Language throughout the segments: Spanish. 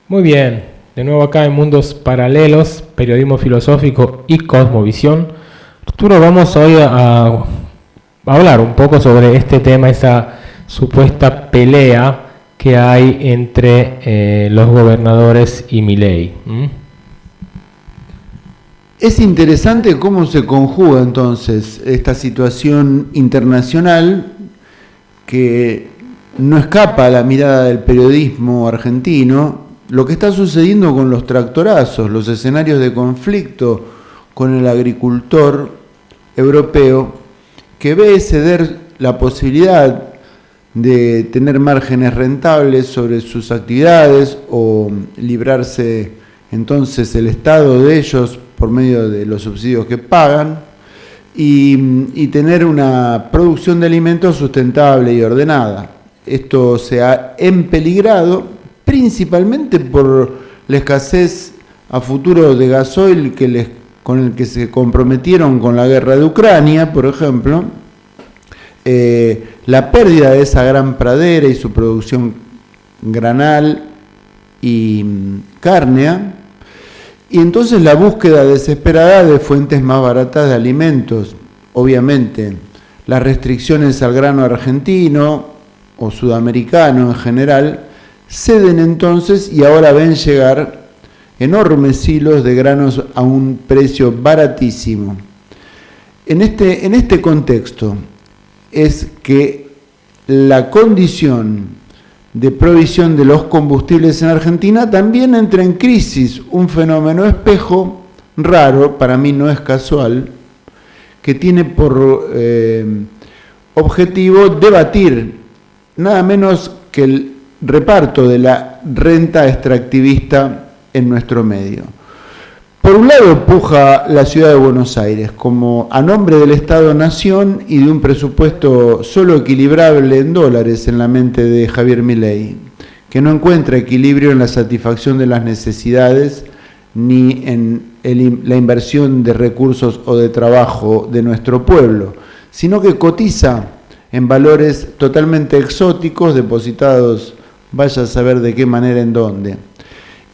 Muy bien, de nuevo acá en Mundos Paralelos, Periodismo Filosófico y Cosmovisión. Arturo, vamos hoy a hablar un poco sobre este tema, esa supuesta pelea que hay entre los gobernadores y Milei. Es interesante cómo se conjuga entonces esta situación internacional que no escapa a la mirada del periodismo argentino, lo que está sucediendo con los tractorazos, los escenarios de conflicto con el agricultor europeo que ve ceder la posibilidad de tener márgenes rentables sobre sus actividades o librarse entonces el Estado de ellos por medio de los subsidios que pagan y tener una producción de alimentos sustentable y ordenada. Esto se ha empeligrado principalmente por la escasez a futuro de gasoil con el que se comprometieron con la guerra de Ucrania, por ejemplo, la pérdida de esa gran pradera y su producción granal y cárnea, y entonces la búsqueda desesperada de fuentes más baratas de alimentos. Obviamente, las restricciones al grano argentino o sudamericano en general ceden entonces y ahora ven llegar enormes hilos de granos a un precio baratísimo. En este contexto es que la condición de provisión de los combustibles en Argentina también entra en crisis, un fenómeno espejo raro, para mí no es casual, que tiene por objetivo debatir nada menos que el reparto de la renta extractivista en nuestro medio. Por un lado puja la ciudad de Buenos Aires como a nombre del Estado-Nación y de un presupuesto solo equilibrable en dólares en la mente de Javier Milei, que no encuentra equilibrio en la satisfacción de las necesidades ni en la inversión de recursos o de trabajo de nuestro pueblo, sino que cotiza en valores totalmente exóticos depositados, vaya a saber de qué manera, en dónde.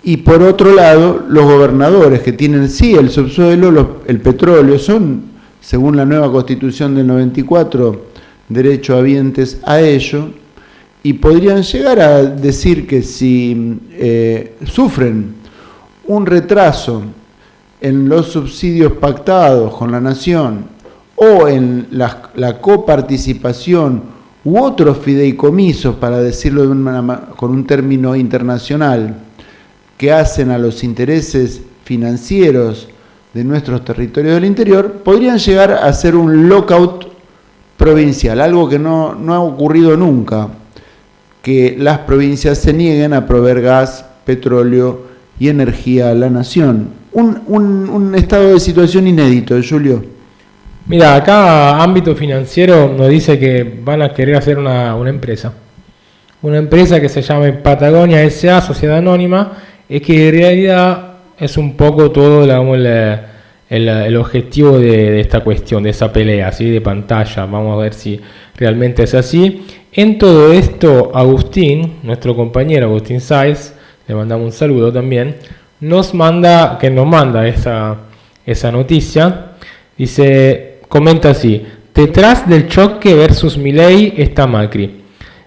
Y por otro lado, los gobernadores que tienen sí el subsuelo, el petróleo, son, según la nueva Constitución del 94, derechohabientes a ello, y podrían llegar a decir que si sufren un retraso en los subsidios pactados con la Nación o en la coparticipación u otros fideicomisos, para decirlo con un término internacional, que hacen a los intereses financieros de nuestros territorios del interior, podrían llegar a ser un lockout provincial, algo que no ha ocurrido nunca, que las provincias se nieguen a proveer gas, petróleo y energía a la nación. Un estado de situación inédito, Julio. Mira, acá ámbito financiero nos dice que van a querer hacer una empresa. Una empresa que se llame Patagonia S.A., Sociedad Anónima, es que en realidad es un poco todo, digamos, el objetivo de esta cuestión, de esa pelea, ¿sí? De pantalla. Vamos a ver si realmente es así. En todo esto, Agustín, nuestro compañero Agustín Sáez, le mandamos un saludo también, nos manda esa noticia. Dice, comenta así: detrás del choque versus Milei está Macri.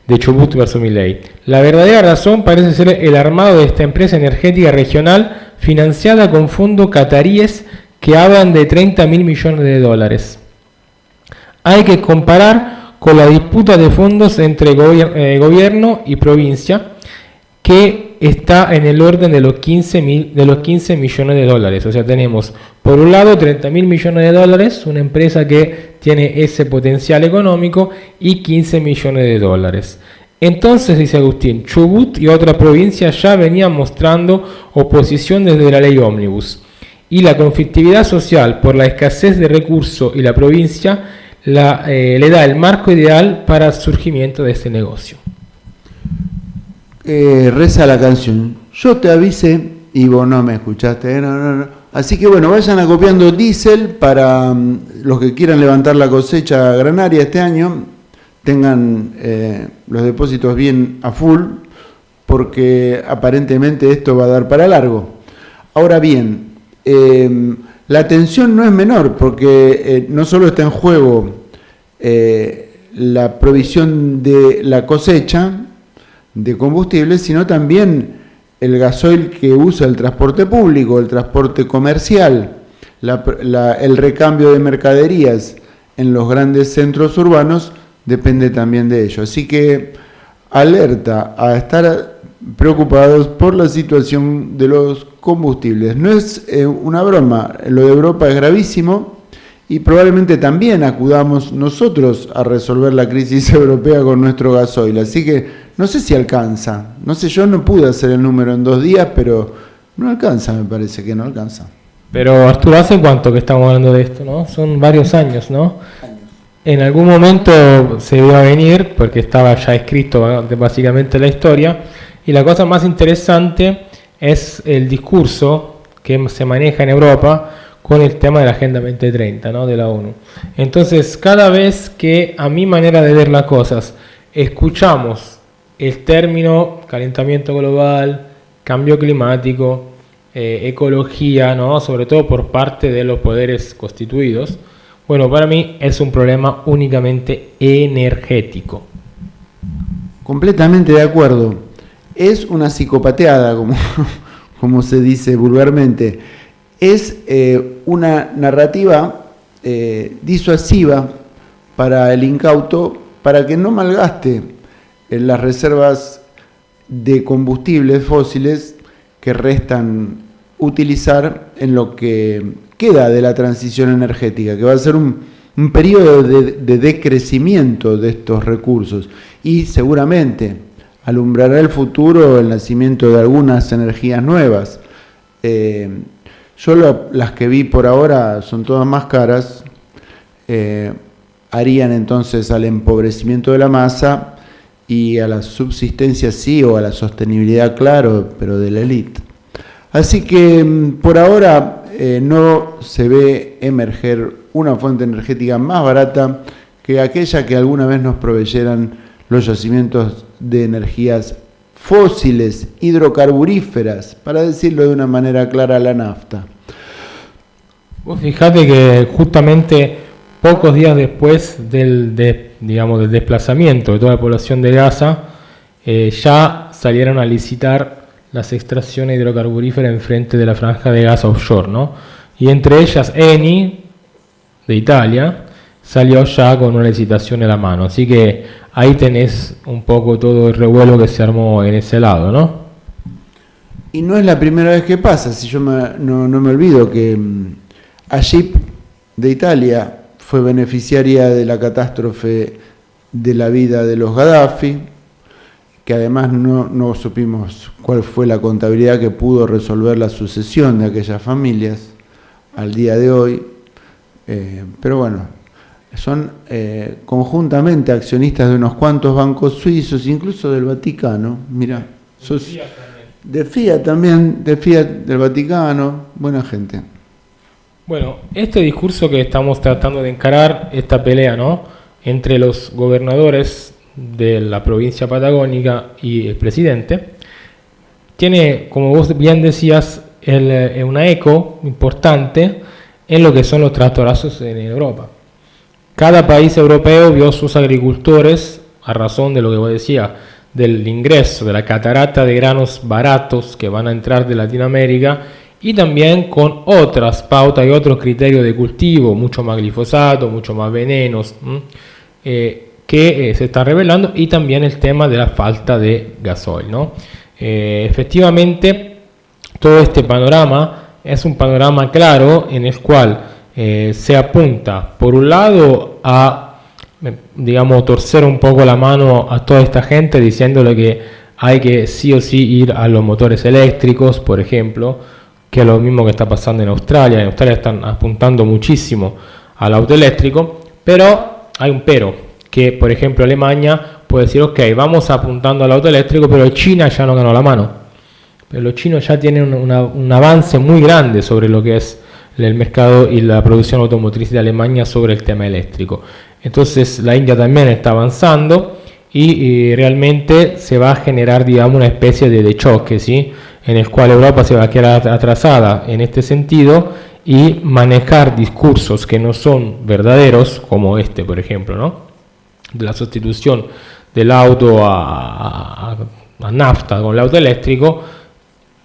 De Chubut versus Milei. La verdadera razón parece ser el armado de esta empresa energética regional financiada con fondos cataríes que hablan de 30.000 millones de dólares. Hay que comparar con la disputa de fondos entre gobierno y provincia, que está en el orden de los 15 millones de dólares. O sea, tenemos por un lado 30.000 millones de dólares, una empresa que tiene ese potencial económico, y 15 millones de dólares. Entonces, dice Agustín, Chubut y otras provincias ya venían mostrando oposición desde la ley Ómnibus. Y la conflictividad social por la escasez de recursos y la provincia le da el marco ideal para el surgimiento de este negocio. Reza la canción: yo te avisé y vos no me escuchaste. No. Así que bueno, vayan acopiando diésel para los que quieran levantar la cosecha granaria este año, tengan los depósitos bien a full, porque aparentemente esto va a dar para largo. Ahora bien, la tensión no es menor, porque no solo está en juego la provisión de la cosecha de combustible, sino también el gasoil que usa el transporte público, el transporte comercial, el recambio de mercaderías en los grandes centros urbanos depende también de ello. Así que alerta a estar preocupados por la situación de los combustibles. No es una broma, lo de Europa es gravísimo y probablemente también acudamos nosotros a resolver la crisis europea con nuestro gasoil. Así que no sé si alcanza. No sé, yo no pude hacer el número en 2 días, pero no alcanza, me parece que no alcanza. Pero Arturo, ¿hace cuánto que estamos hablando de esto, no? Son varios años, ¿no? En algún momento se vio a venir, porque estaba ya escrito básicamente la historia, y la cosa más interesante es el discurso que se maneja en Europa con el tema de la Agenda 2030, ¿no? De la ONU. Entonces, cada vez que, a mi manera de ver las cosas, escuchamos el término calentamiento global, cambio climático, ecología, ¿no? Sobre todo por parte de los poderes constituidos, bueno, para mí es un problema únicamente energético. Completamente de acuerdo. Es una psicopateada, como se dice vulgarmente. Es una narrativa disuasiva para el incauto, para que no malgaste las reservas de combustibles fósiles que restan utilizar en lo que queda de la transición energética, que va a ser un periodo de decrecimiento de estos recursos y seguramente alumbrará el futuro el nacimiento de algunas energías nuevas. Las que vi por ahora son todas más caras, harían entonces al empobrecimiento de la masa y a la subsistencia sí, o a la sostenibilidad claro, pero de la élite. Así que por ahora no se ve emerger una fuente energética más barata que aquella que alguna vez nos proveyeran los yacimientos de energías fósiles, hidrocarburíferas, para decirlo de una manera clara, la nafta. Vos fijate que justamente pocos días después del desplazamiento de toda la población de Gaza, ya salieron a licitar las extracciones hidrocarburíferas enfrente de la franja de Gaza offshore, ¿no? Y entre ellas Eni, de Italia, salió ya con una licitación en la mano. Así que ahí tenés un poco todo el revuelo que se armó en ese lado, ¿no? Y no es la primera vez que pasa. Si yo no me olvido que Agip, de Italia, fue beneficiaria de la catástrofe de la vida de los Gaddafi, que además no supimos cuál fue la contabilidad que pudo resolver la sucesión de aquellas familias al día de hoy. Pero bueno, son conjuntamente accionistas de unos cuantos bancos suizos, incluso del Vaticano. Mirá, de Fiat también, de Fiat del Vaticano, buena gente. Bueno, este discurso que estamos tratando de encarar, esta pelea, ¿no?, entre los gobernadores de la provincia patagónica y el presidente, tiene, como vos bien decías, una eco importante en lo que son los tractorazos en Europa. Cada país europeo vio sus agricultores, a razón de lo que vos decías, del ingreso de la catarata de granos baratos que van a entrar de Latinoamérica, y también con otras pautas y otros criterios de cultivo, mucho más glifosato, mucho más venenos, que se está revelando, y también el tema de la falta de gasoil, ¿no? Efectivamente, todo este panorama es un panorama claro en el cual se apunta, por un lado, a, torcer un poco la mano a toda esta gente, diciéndole que hay que sí o sí ir a los motores eléctricos, por ejemplo, que es lo mismo que está pasando en Australia. En Australia están apuntando muchísimo al auto eléctrico, pero hay un pero, que por ejemplo Alemania puede decir, ok, vamos apuntando al auto eléctrico, pero China ya no ganó la mano. Pero los chinos ya tienen un avance muy grande sobre lo que es el mercado y la producción automotriz de Alemania sobre el tema eléctrico. Entonces la India también está avanzando, y realmente se va a generar, digamos, una especie de choque, ¿sí? En el cual Europa se va a quedar atrasada en este sentido y manejar discursos que no son verdaderos, como este, por ejemplo, ¿no? De la sustitución del auto a nafta con el auto eléctrico,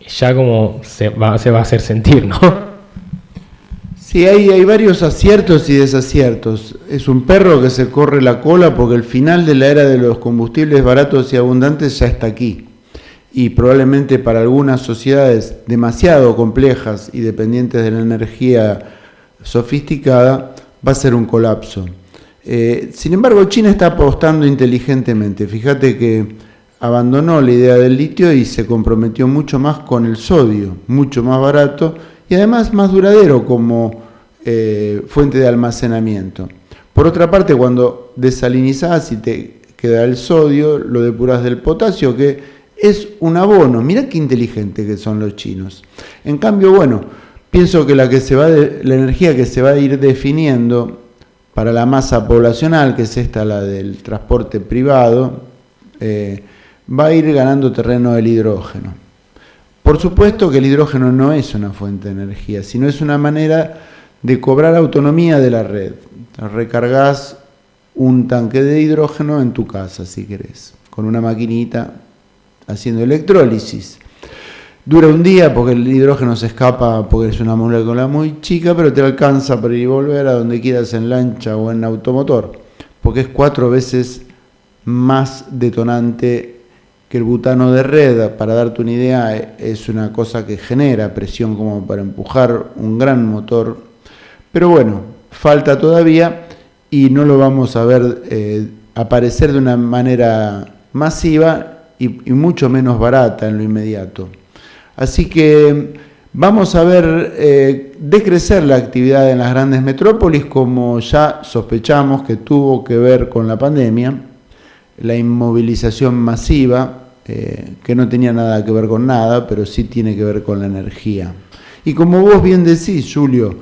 ya como se va a hacer sentir, ¿no? Sí, hay varios aciertos y desaciertos. Es un perro que se corre la cola porque el final de la era de los combustibles baratos y abundantes ya está aquí. Y probablemente para algunas sociedades demasiado complejas y dependientes de la energía sofisticada va a ser un colapso. Sin embargo, China está apostando inteligentemente. Fíjate que abandonó la idea del litio y se comprometió mucho más con el sodio, mucho más barato y además más duradero como fuente de almacenamiento. Por otra parte, cuando desalinizás y te queda el sodio, lo depurás del potasio, que es un abono. Mirá qué inteligente que son los chinos. En cambio, bueno, pienso que la energía que se va a ir definiendo para la masa poblacional, que es esta, la del transporte privado, va a ir ganando terreno el hidrógeno. Por supuesto que el hidrógeno no es una fuente de energía, sino es una manera de cobrar autonomía de la red. Recargas un tanque de hidrógeno en tu casa, si querés, con una maquinita haciendo electrólisis. Dura un día porque el hidrógeno se escapa porque es una molécula muy chica, pero te alcanza para ir y volver a donde quieras en lancha o en automotor, porque es 4 veces más detonante que el butano de red. Para darte una idea, es una cosa que genera presión como para empujar un gran motor, pero bueno, falta todavía y no lo vamos a ver aparecer de una manera masiva y mucho menos barata en lo inmediato. Así que vamos a ver decrecer la actividad en las grandes metrópolis, como ya sospechamos que tuvo que ver con la pandemia, la inmovilización masiva, que no tenía nada que ver con nada, pero sí tiene que ver con la energía. Y como vos bien decís, Julio,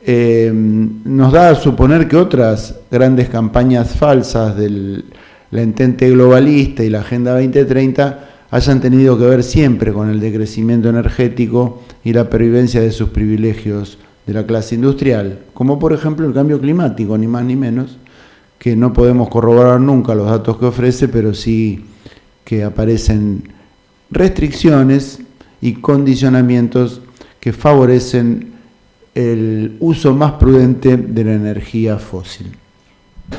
nos da a suponer que otras grandes campañas falsas del la entente globalista y la Agenda 2030 hayan tenido que ver siempre con el decrecimiento energético y la pervivencia de sus privilegios de la clase industrial, como por ejemplo el cambio climático, ni más ni menos, que no podemos corroborar nunca los datos que ofrece, pero sí que aparecen restricciones y condicionamientos que favorecen el uso más prudente de la energía fósil.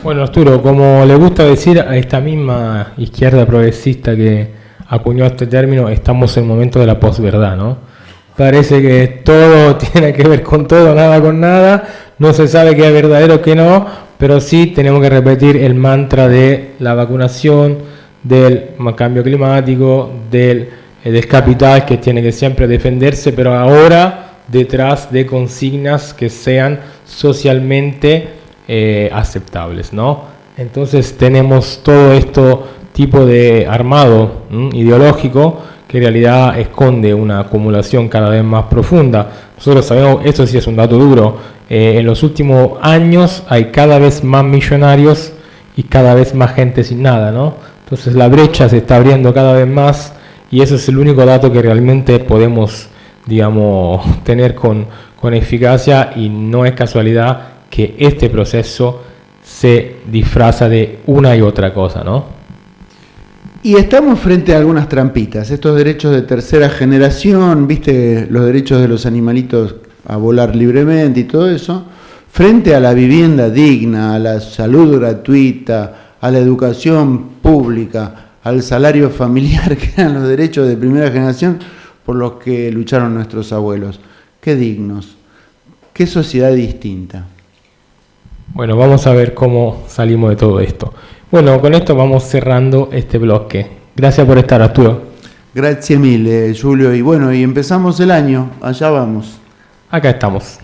Bueno, Arturo, como le gusta decir a esta misma izquierda progresista que acuñó este término, estamos en el momento de la posverdad, ¿no? Parece que todo tiene que ver con todo, nada con nada, no se sabe qué es verdadero, qué no, pero sí tenemos que repetir el mantra de la vacunación, del cambio climático, del capital que tiene que siempre defenderse, pero ahora detrás de consignas que sean socialmente aceptables, ¿no? Entonces tenemos todo esto tipo de armado ideológico que en realidad esconde una acumulación cada vez más profunda. Nosotros sabemos, esto sí es un dato duro, en los últimos años hay cada vez más millonarios y cada vez más gente sin nada, ¿no? Entonces la brecha se está abriendo cada vez más y eso es el único dato que realmente podemos, digamos, tener con eficacia, y no es casualidad que este proceso se disfraza de una y otra cosa, ¿no? Y estamos frente a algunas trampitas, estos derechos de tercera generación, viste, los derechos de los animalitos a volar libremente y todo eso, frente a la vivienda digna, a la salud gratuita, a la educación pública, al salario familiar, que eran los derechos de primera generación por los que lucharon nuestros abuelos. Qué dignos, qué sociedad distinta. Bueno, vamos a ver cómo salimos de todo esto. Bueno, con esto vamos cerrando este bloque. Gracias por estar, Arturo. Gracias mil, Julio. Y bueno, y empezamos el año. Allá vamos. Acá estamos.